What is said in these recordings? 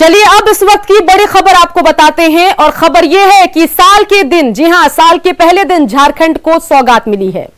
चलिए अब इस वक्त की बड़ी खबर आपको बताते हैं और खबर यह है कि साल के दिन, जी हां, साल के पहले दिन झारखंड को सौगात मिली है।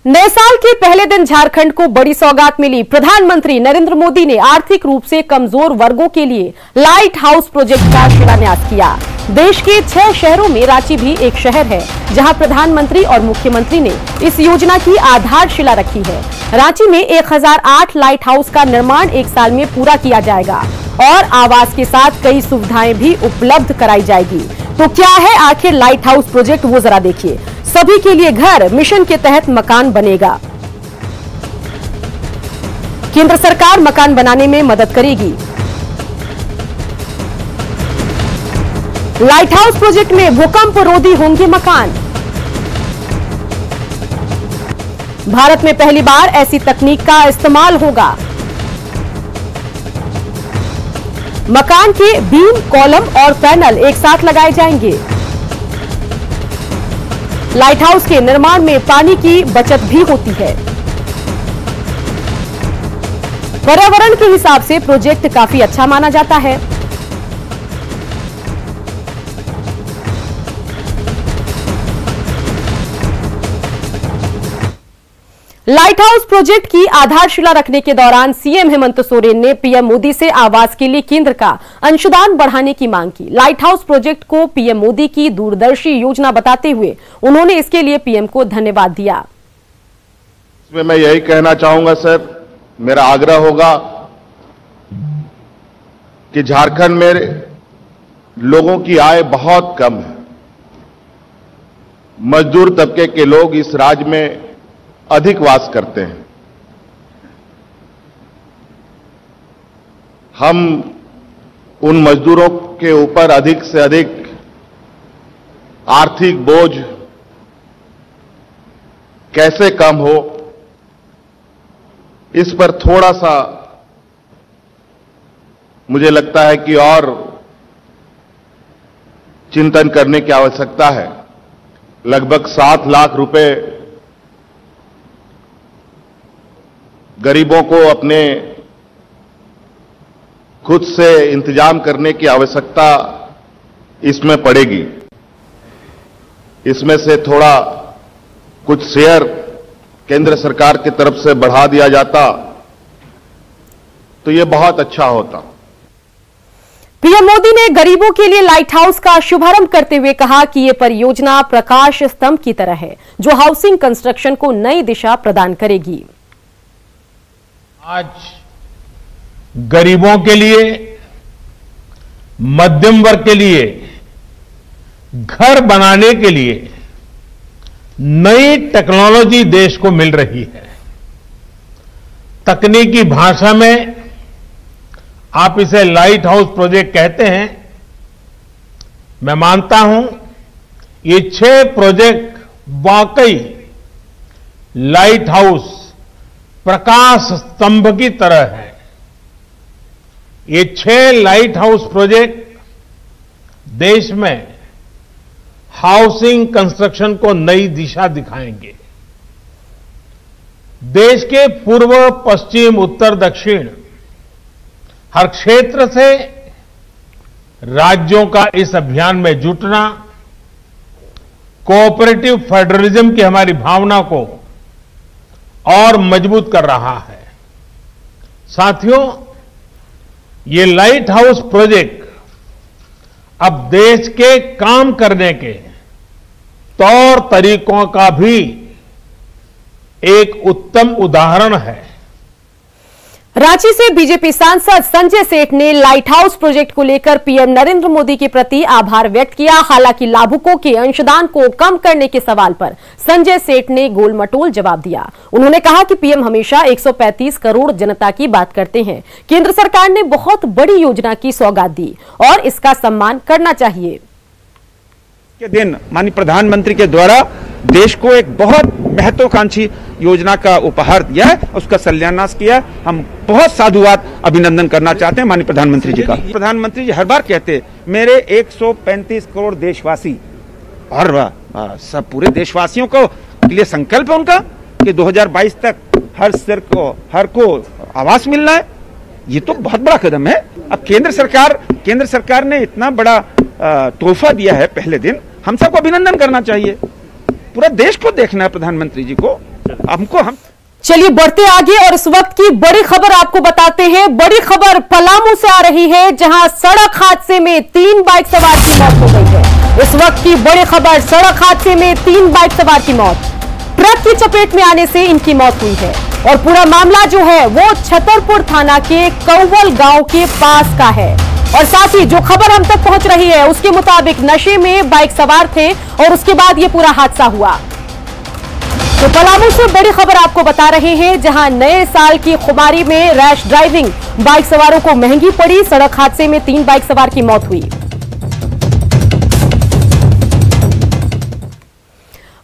नए साल के पहले दिन झारखंड को बड़ी सौगात मिली। प्रधानमंत्री नरेंद्र मोदी ने आर्थिक रूप से कमजोर वर्गों के लिए लाइट हाउस प्रोजेक्ट का शिलान्यास किया। देश के 6 शहरों में रांची भी एक शहर है जहां प्रधानमंत्री और मुख्यमंत्री ने इस योजना की आधारशिला रखी है। रांची में 1008 लाइट हाउस का निर्माण 1 साल में पूरा किया जाएगा और आवास के साथ कई सुविधाएं भी उपलब्ध कराई जाएगी। तो क्या है आखिर लाइट हाउस प्रोजेक्ट, वो जरा देखिए। सभी के लिए घर मिशन के तहत मकान बनेगा। केंद्र सरकार मकान बनाने में मदद करेगी। लाइट हाउस प्रोजेक्ट में भूकंप रोधी होंगे मकान। भारत में पहली बार ऐसी तकनीक का इस्तेमाल होगा। मकान के बीम, कॉलम और पैनल एक साथ लगाए जाएंगे। लाइट हाउस के निर्माण में पानी की बचत भी होती है। पर्यावरण के हिसाब से प्रोजेक्ट काफी अच्छा माना जाता है। लाइट हाउस प्रोजेक्ट की आधारशिला रखने के दौरान सीएम हेमंत सोरेन ने पीएम मोदी से आवास के लिए केंद्र का अंशदान बढ़ाने की मांग की। लाइट हाउस प्रोजेक्ट को पीएम मोदी की दूरदर्शी योजना बताते हुए उन्होंने इसके लिए पीएम को धन्यवाद दिया। इसमें मैं यही कहना चाहूंगा सर, मेरा आग्रह होगा कि झारखंड में लोगों की आय बहुत कम है। मजदूर तबके के लोग इस राज्य में अधिक वास करते हैं। हम उन मजदूरों के ऊपर अधिक से अधिक आर्थिक बोझ कैसे कम हो, इस पर थोड़ा सा मुझे लगता है कि और चिंतन करने की आवश्यकता है। लगभग 7 लाख रुपए गरीबों को अपने खुद से इंतजाम करने की आवश्यकता इसमें पड़ेगी। इसमें से थोड़ा कुछ शेयर केंद्र सरकार की तरफ से बढ़ा दिया जाता तो ये बहुत अच्छा होता। पीएम मोदी ने गरीबों के लिए लाइट हाउस का शुभारंभ करते हुए कहा कि यह परियोजना प्रकाश स्तंभ की तरह है जो हाउसिंग कंस्ट्रक्शन को नई दिशा प्रदान करेगी। आज गरीबों के लिए, मध्यम वर्ग के लिए घर बनाने के लिए नई टेक्नोलॉजी देश को मिल रही है। तकनीकी भाषा में आप इसे लाइट हाउस प्रोजेक्ट कहते हैं। मैं मानता हूं ये 6 प्रोजेक्ट वाकई लाइट हाउस, प्रकाश स्तंभ की तरह है। ये 6 लाइट हाउस प्रोजेक्ट देश में हाउसिंग कंस्ट्रक्शन को नई दिशा दिखाएंगे। देश के पूर्व, पश्चिम, उत्तर, दक्षिण हर क्षेत्र से राज्यों का इस अभियान में जुटना कोऑपरेटिव फेडरलिज्म की हमारी भावना को और मजबूत कर रहा है। साथियों, ये लाइट हाउस प्रोजेक्ट अब देश के काम करने के तौर तरीकों का भी एक उत्तम उदाहरण है। रांची से बीजेपी सांसद संजय सेठ ने लाइट हाउस प्रोजेक्ट को लेकर पीएम नरेंद्र मोदी के प्रति आभार व्यक्त किया। हालांकि लाभुकों के अंशदान को कम करने के सवाल पर संजय सेठ ने गोलमटोल जवाब दिया। उन्होंने कहा कि पीएम हमेशा 135 करोड़ जनता की बात करते हैं। केंद्र सरकार ने बहुत बड़ी योजना की सौगात दी और इसका सम्मान करना चाहिए। के दिन माननीय प्रधानमंत्री के द्वारा देश को एक बहुत महत्वाकांक्षी योजना का उपहार दिया है, उसका शिलान्यास किया है। हम बहुत साधुवाद अभिनंदन करना चाहते हैं माननीय प्रधानमंत्री जी का। प्रधानमंत्री जी हर बार कहते हैं मेरे 135 करोड़ देशवासी और सब पूरे देशवासियों को लिए संकल्प है उनका कि 2022 तक हर को आवास मिलना है। ये तो बहुत बड़ा कदम है। अब केंद्र सरकार ने इतना बड़ा तोहफा दिया है पहले दिन, हम सबको अभिनंदन करना चाहिए। पूरा देश को देखना है प्रधानमंत्री जी को, हम चलिए बढ़ते आगे और इस वक्त की बड़ी खबर आपको बताते हैं। बड़ी खबर पलामू से आ रही है, जहां सड़क हादसे में 3 बाइक सवार की मौत हो गई है। इस वक्त की बड़ी खबर, सड़क हादसे में 3 बाइक सवार की मौत, ट्रक की चपेट में आने से इनकी मौत हुई है। और पूरा मामला जो है वो छतरपुर थाना के कौवल गांव के पास का है। और साथ ही जो खबर हम तक पहुंच रही है उसके मुताबिक नशे में बाइक सवार थे और उसके बाद ये पूरा हादसा हुआ। तो पलामू से बड़ी खबर आपको बता रहे हैं, जहां नए साल की खुमारी में रैश ड्राइविंग बाइक सवारों को महंगी पड़ी। सड़क हादसे में 3 बाइक सवार की मौत हुई।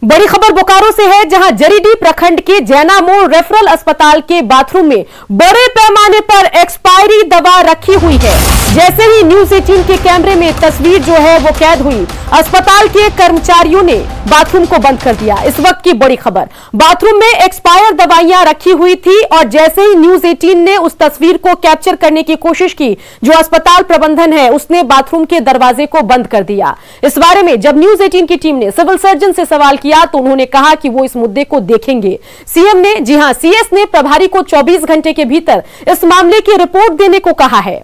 बड़ी खबर बोकारो से है, जहां जरीडीह प्रखंड के जैना मोड़ रेफरल अस्पताल के बाथरूम में बड़े पैमाने पर एक्सपायरी दवा रखी हुई है। जैसे ही न्यूज 18 के कैमरे में तस्वीर जो है वो कैद हुई, अस्पताल के कर्मचारियों ने बाथरूम को बंद कर दिया। इस वक्त की बड़ी खबर, बाथरूम में एक्सपायर दवाइयां रखी हुई थी और जैसे ही न्यूज 18 ने उस तस्वीर को कैप्चर करने की कोशिश की, जो अस्पताल प्रबंधन है उसने बाथरूम के दरवाजे को बंद कर दिया। इस बारे में जब न्यूज 18 की टीम ने सिविल सर्जन से सवाल किया तो उन्होंने कहा कि वो इस मुद्दे को देखेंगे। सीएम ने, जी हां, सीएस ने प्रभारी को 24 घंटे के भीतर इस मामले की रिपोर्ट देने को कहा है।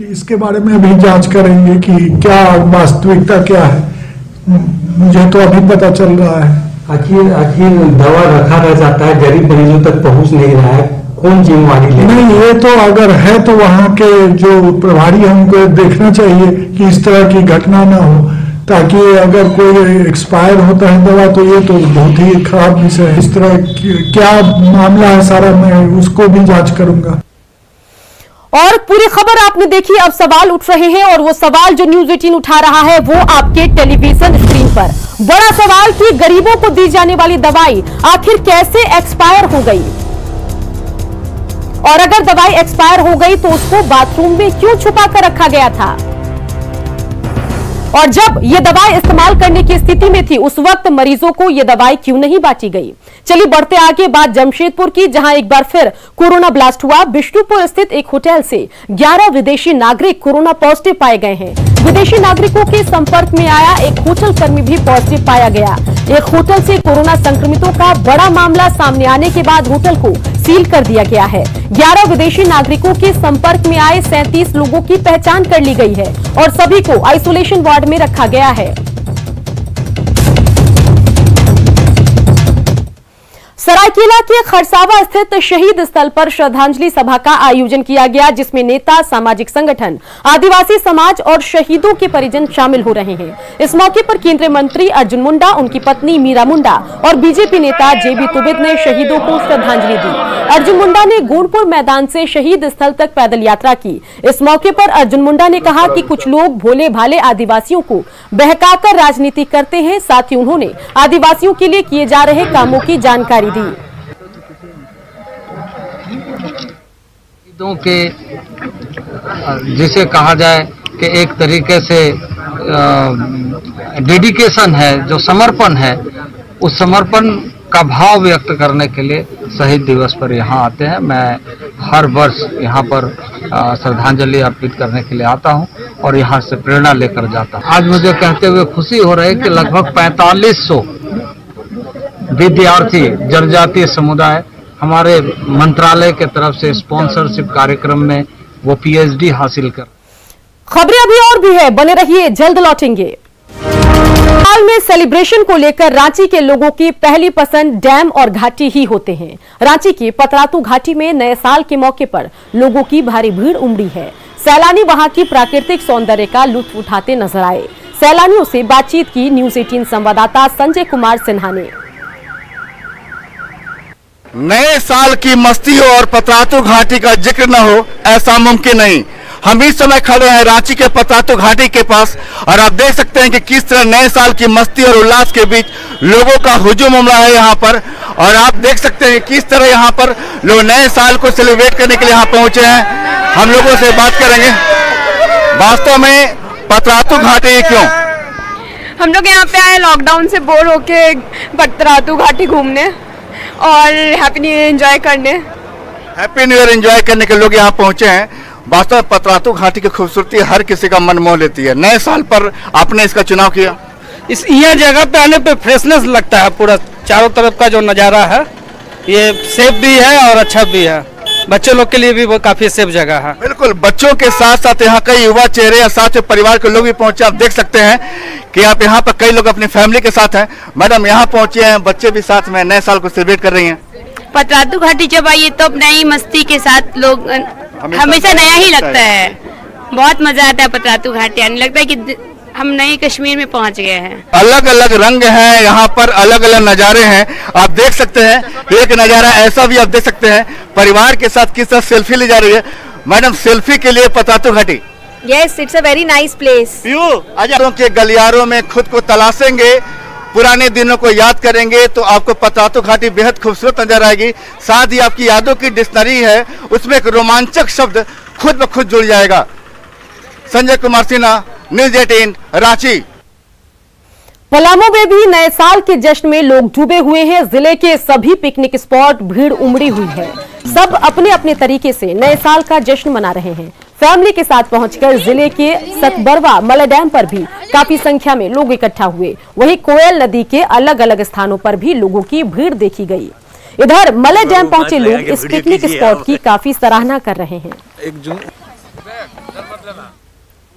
इसके बारे में अभी जांच करेंगे कि क्या वास्तविकता क्या है, मुझे तो अभी पता चल रहा है। आखिर दवा रखा रह जाता है, गरीब मरीजों तक पहुंच नहीं रहा है, कौन जिम्मेवारी ले? नहीं, ये तो अगर है तो वहाँ के जो प्रभारी है उनको देखना चाहिए कि इस तरह की घटना ना हो, ताकि अगर कोई एक्सपायर होता है दवा तो ये तो बहुत ही खराब विषय है। इस तरह क्या मामला है सारा, मैं उसको भी जांच करूंगा। और पूरी खबर आपने देखी। अब सवाल उठ रहे हैं और वो सवाल जो न्यूज 18 उठा रहा है वो आपके टेलीविजन स्क्रीन पर। बड़ा सवाल कि गरीबों को दी जाने वाली दवाई आखिर कैसे एक्सपायर हो गई, और अगर दवाई एक्सपायर हो गई तो उसको बाथरूम में क्यों छुपा कर रखा गया था, और जब ये दवाई इस्तेमाल करने की स्थिति में थी उस वक्त मरीजों को ये दवाई क्यों नहीं बांटी गई। चलिए बढ़ते आगे, बात जमशेदपुर की, जहां एक बार फिर कोरोना ब्लास्ट हुआ। बिष्णुपुर स्थित एक होटल से 11 विदेशी नागरिक कोरोना पॉजिटिव पाए गए हैं। विदेशी नागरिकों के संपर्क में आया एक होटल कर्मी भी पॉजिटिव पाया गया। एक होटल से कोरोना संक्रमितों का बड़ा मामला सामने आने के बाद होटल को सील कर दिया गया है। 11 विदेशी नागरिकों के संपर्क में आए 37 लोगों की पहचान कर ली गई है और सभी को आइसोलेशन वार्ड में रखा गया है। सरायकेला के खरसावा स्थित शहीद स्थल पर श्रद्धांजलि सभा का आयोजन किया गया, जिसमें नेता, सामाजिक संगठन, आदिवासी समाज और शहीदों के परिजन शामिल हो रहे हैं। इस मौके पर केंद्रीय मंत्री अर्जुन मुंडा, उनकी पत्नी मीरा मुंडा और बीजेपी नेता जेबी तुबिद ने शहीदों को श्रद्धांजलि दी। अर्जुन मुंडा ने गोंडपुर मैदान से शहीद स्थल तक पैदल यात्रा की। इस मौके पर अर्जुन मुंडा ने कहा कि कुछ लोग भोले भाले आदिवासियों को बहकाकर राजनीति करते हैं। साथ ही उन्होंने आदिवासियों के लिए किए जा रहे कामों की जानकारी दी। के जिसे कहा जाए कि एक तरीके से डेडिकेशन है, जो समर्पण है, उस समर्पण का भाव व्यक्त करने के लिए शहीद दिवस पर यहाँ आते हैं। मैं हर वर्ष यहाँ पर श्रद्धांजलि अर्पित करने के लिए आता हूँ और यहाँ से प्रेरणा लेकर जाता हूँ। आज मुझे कहते हुए खुशी हो रही है कि लगभग 4500 विद्यार्थी, जनजातीय समुदाय हमारे मंत्रालय के तरफ से स्पॉन्सरशिप कार्यक्रम में वो पीएचडी हासिल कर। खबरें अभी और भी है, बने रहिए, जल्द लौटेंगे। हाल में सेलिब्रेशन को लेकर रांची के लोगों की पहली पसंद डैम और घाटी ही होते हैं। रांची की पतरातू घाटी में नए साल के मौके पर लोगों की भारी भीड़ उमड़ी है। सैलानी वहां की प्राकृतिक सौंदर्य का लुत्फ उठाते नजर आए। सैलानियों से बातचीत की न्यूज 18 संवाददाता संजय कुमार सिन्हा ने। नए साल की मस्ती हो और पतरातू घाटी का जिक्र न हो, ऐसा मुमकिन नहीं। हम इस समय खड़े हैं रांची के पतरातू घाटी के पास और आप देख सकते हैं कि किस तरह नए साल की मस्ती और उल्लास के बीच लोगों का हुजूम उमड़ा है यहाँ पर। और आप देख सकते हैं किस तरह यहाँ पर लोग नए साल को सेलिब्रेट करने के लिए यहाँ पहुंचे हैं। हम लोगों से बात करेंगे वास्तव में पतरातू घाटी क्यों? हम लोग यहाँ पे आए लॉकडाउन से बोर होके पतरातू घाटी घूमने और हैप्पी न्यू ईयर एंजॉय करने। हैप्पी न्यू ईयर एंजॉय करने के लोग यहाँ पहुंचे हैं। वास्तव में पतरातू घाटी की खूबसूरती हर किसी का मन मोह लेती है। नए साल पर आपने इसका चुनाव किया। इस यह जगह पे आने पे फ्रेशनेस लगता है। पूरा चारों तरफ का जो नज़ारा है ये सेफ भी है और अच्छा भी है। बच्चों लोग के लिए भी वो काफी सेफ जगह है। बिल्कुल, बच्चों के साथ साथ यहाँ कई युवा चेहरे या साथ परिवार के लोग भी पहुंचे। आप देख सकते हैं कि आप यहाँ पर कई लोग अपनी फैमिली के साथ हैं। मैडम यहाँ पहुंचे हैं, बच्चे भी साथ में नए साल को सेलिब्रेट कर रही हैं। पतरातू घाटी जब आइए तो नई मस्ती के साथ लोग हमेशा नया ही लगता है। बहुत मजा आता है पतरातू घाटी आने, लगता है कि हम नए कश्मीर में पहुंच गए हैं। अलग अलग रंग हैं यहाँ पर, अलग अलग नज़ारे हैं। आप देख सकते हैं एक नज़ारा ऐसा भी आप देख सकते हैं परिवार के साथ किस तरह सेल्फी ली जा रही है। मैडम सेल्फी के लिए पतरातू घाटी। Yes, it's a very nice place. के गलियारों में खुद को तलाशेंगे, पुराने दिनों को याद करेंगे तो आपको पतरातू घाटी बेहद खूबसूरत नजर आएगी। साथ ही आपकी यादों की डिक्शनरी है, उसमें एक रोमांचक शब्द खुद ब खुद जुड़ जाएगा। संजय कुमार सिन्हा, न्यूज़ 18 रांची। पलामू में भी नए साल के जश्न में लोग डूबे हुए हैं। जिले के सभी पिकनिक स्पॉट भीड़ उमड़ी हुई है। सब अपने अपने तरीके से नए साल का जश्न मना रहे हैं। फैमिली के साथ पहुंचकर जिले के सतबरवा मलय डैम पर भी काफी संख्या में लोग इकट्ठा हुए। वहीं कोयल नदी के अलग अलग स्थानों पर भी लोगों की भीड़ देखी गई। इधर मलय डैम पहुंचे लोग इस पिकनिक स्पॉट की काफी सराहना कर रहे हैं।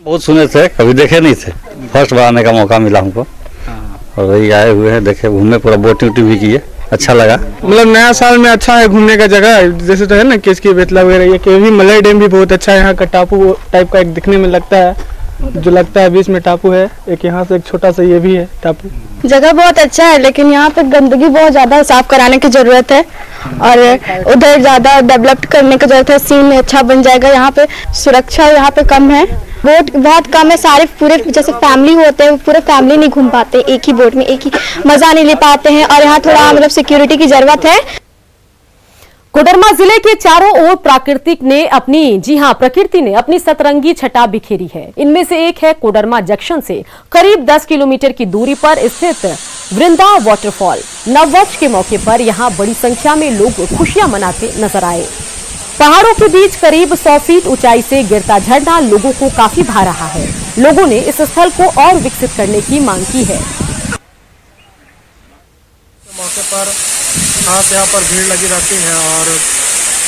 बहुत सुने थे, कभी देखे नहीं थे, फर्स्ट बार आने का मौका मिला हमको और वही आए हुए हैं। देखे, घूमने, पूरा बोटिंग वोटिंग भी किए, अच्छा लगा। मतलब नया साल में अच्छा है घूमने का जगह, जैसे तो है ना केसकी बेतला वगैरह। ये के भी मलय डैम भी बहुत अच्छा है। यहाँ का टापू टाइप का एक दिखने में लगता है, जो लगता है बीच में टापू है। एक यहाँ से एक छोटा सा ये भी है टापू। जगह बहुत अच्छा है लेकिन यहाँ पे गंदगी बहुत ज्यादा साफ कराने की जरूरत है और उधर ज्यादा डेवलप करने की जरूरत है। सीन अच्छा बन जाएगा। यहाँ पे सुरक्षा यहाँ पे कम है, बोट बहुत कम है। सारे पूरे जैसे फैमिली होते हैं, पूरे फैमिली नहीं घूम पाते एक ही बोट में, एक ही मजा नहीं ले पाते हैं और यहाँ थोड़ा मतलब सिक्योरिटी की जरूरत है। कोडरमा जिले के चारों ओर प्रकृति ने अपनी सतरंगी छटा बिखेरी है। इनमें से एक है कोडरमा जंक्शन से करीब 10 किलोमीटर की दूरी पर स्थित वृंदा वाटरफॉल। नववर्ष के मौके पर यहां बड़ी संख्या में लोग खुशियां मनाते नजर आए। पहाड़ों के बीच करीब 100 फीट ऊंचाई से गिरता झरना लोगों को काफी भा रहा है। लोगों ने इस स्थल को और विकसित करने की मांग की है। मौके पर खास यहाँ पर भीड़ लगी रहती है और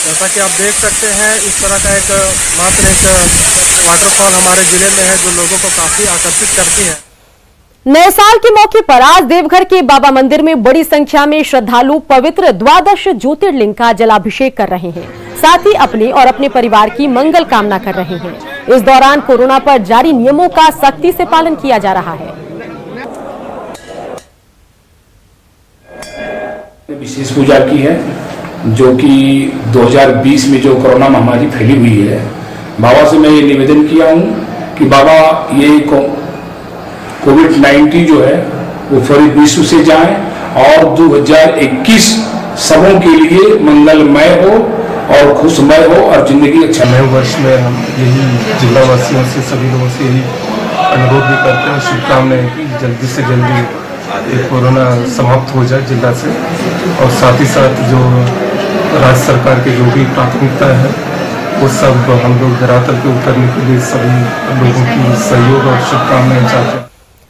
जैसा कि आप देख सकते हैं इस तरह का मात्र एक वाटरफॉल हमारे जिले में है जो लोगों को काफी आकर्षित करती है। नए साल के मौके पर आज देवघर के बाबा मंदिर में बड़ी संख्या में श्रद्धालु पवित्र द्वादश ज्योतिर्लिंग का जलाभिषेक कर रहे हैं। साथ ही अपने और अपने परिवार की मंगल कामना कर रहे हैं। इस दौरान कोरोना पर जारी नियमों का सख्ती से पालन किया जा रहा है। विशेष पूजा की है जो कि 2020 में जो कोरोना महामारी फैली हुई है, बाबा से मैं ये निवेदन किया हूँ कि बाबा ये कोविड-19 जो है वो फौरी विश्व से जाए और 2021 सबों के लिए मंगलमय हो और खुशमय हो और जिंदगी अच्छा। नए वर्ष में हम यही जिला वासियों से सभी लोगों से यही अनुरोध भी करते हैं, शुभकामनाएं कि जल्दी से जल्दी कोरोना समाप्त हो जाए जिला से और साथ ही साथ जो राज्य सरकार की जो भी प्राथमिकता है वो सब हम लोग धरातल पे उतरने के लिए सभी लोगों की सहयोग और शुभकामनाएं चाहते हैं।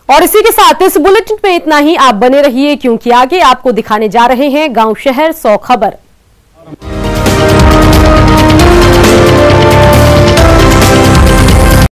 और इसी के साथ इस बुलेटिन में इतना ही। आप बने रहिए क्योंकि आगे आपको दिखाने जा रहे हैं गांव शहर 100 खबर।